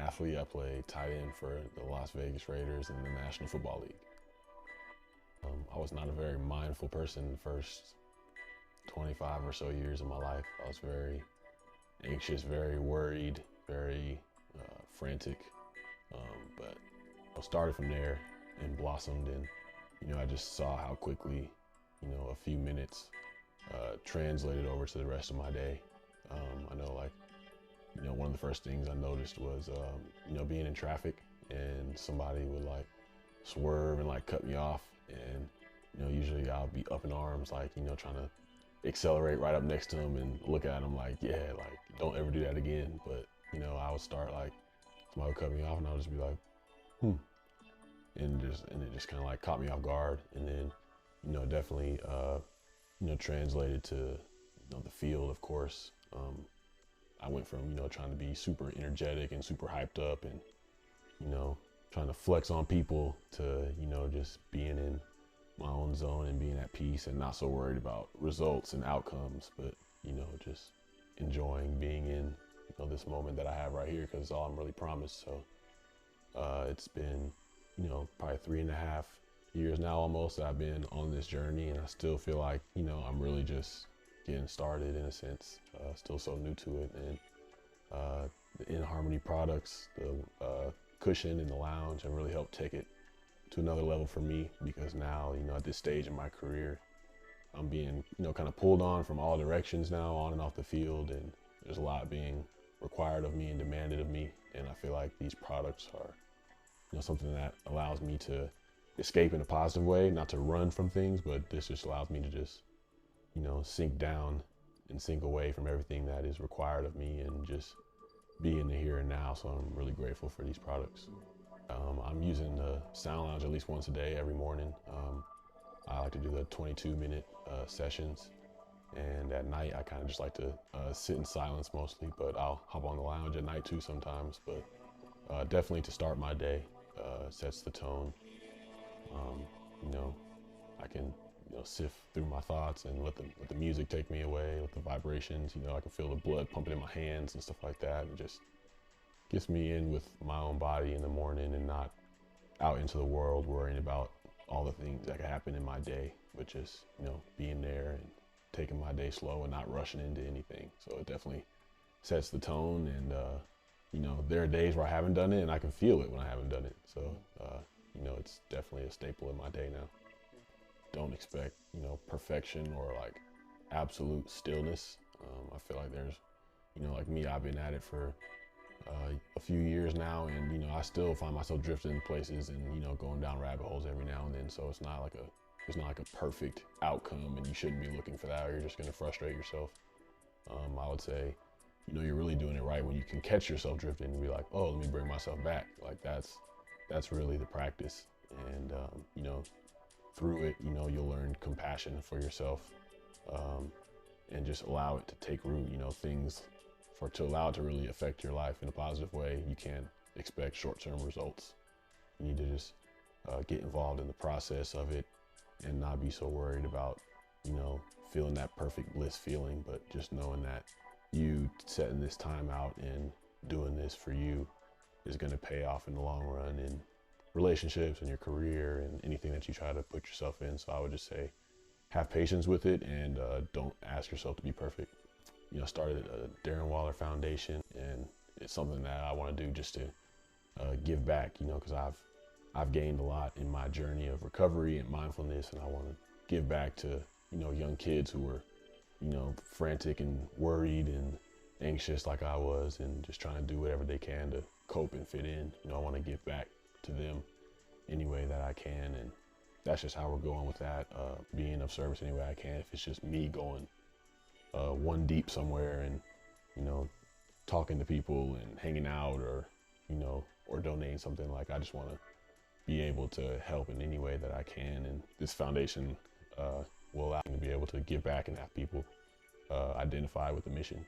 athlete. I played tight end for the Las Vegas Raiders in the National Football League. I was not a very mindful person the first 25 or so years of my life. I was very anxious, very worried, very frantic. But I started from there and blossomed, and I just saw how quickly a few minutes translated over to the rest of my day. I know, like, one of the first things I noticed was being in traffic and somebody would like swerve and like cut me off, and usually I'll be up in arms, like trying to accelerate right up next to them and look at them like, yeah, like, don't ever do that again. But I would start, like, somebody would cut me off and I would just be like, and it just kind of like caught me off guard. And then definitely translated to the field, of course. I went from trying to be super energetic and super hyped up and trying to flex on people to just being in my own zone and being at peace and not so worried about results and outcomes, but just enjoying being in this moment that I have right here, because it's all I'm really promised. So it's been probably 3.5 years now almost that I've been on this journey, and I still feel like I'm really just getting started in a sense. Still so new to it. And the inHarmony products, the cushion and the lounge, have really helped take it to another level for me, because now at this stage in my career, I'm being kind of pulled on from all directions now, on and off the field, and there's a lot being required of me and demanded of me. And I feel like these products are something that allows me to escape in a positive way, not to run from things, but this just allows me to just sink down and sink away from everything that is required of me and just be in the here and now. So I'm really grateful for these products. I'm using the Sound Lounge at least once a day, every morning. I like to do the 22-minute sessions, and at night I kind of just like to sit in silence mostly, but I'll hop on the lounge at night too sometimes. But definitely to start my day, sets the tone. I can sift through my thoughts and let the music take me away, let the vibrations, I can feel the blood pumping in my hands and stuff like that. It just gets me in with my own body in the morning and not out into the world worrying about all the things that could happen in my day, but just, being there and taking my day slow and not rushing into anything. So it definitely sets the tone. And, there are days where I haven't done it and I can feel it when I haven't done it. So, it's definitely a staple in my day now. Don't expect, perfection or like absolute stillness. I feel like there's, like me, I've been at it for a few years now, and I still find myself drifting in places and going down rabbit holes every now and then. So it's not like a perfect outcome, and you shouldn't be looking for that, or you're just going to frustrate yourself. I would say, you're really doing it right when you can catch yourself drifting and be like, oh, let me bring myself back. Like that's really the practice. And through it, you'll learn compassion for yourself, and just allow it to take root. Things to allow it to really affect your life in a positive way. You can't expect short-term results. You need to just get involved in the process of it and not be so worried about feeling that perfect bliss feeling, but just knowing that you setting this time out and doing this for you is going to pay off in the long run in relationships and your career and anything that you try to put yourself in. So I would just say, have patience with it, and don't ask yourself to be perfect. Started a Darren Waller Foundation, and it's something that I want to do just to give back, because I've gained a lot in my journey of recovery and mindfulness, and I want to give back to young kids who were frantic and worried and anxious like I was, and just trying to do whatever they can to cope and fit in. I want to give back to them any way that I can, and that's just how we're going with that, being of service any way I can. If it's just me going one deep somewhere and talking to people and hanging out, or or donating something, like, I just want to be able to help in any way that I can. And this foundation will allow me to be able to give back and have people identify with the mission.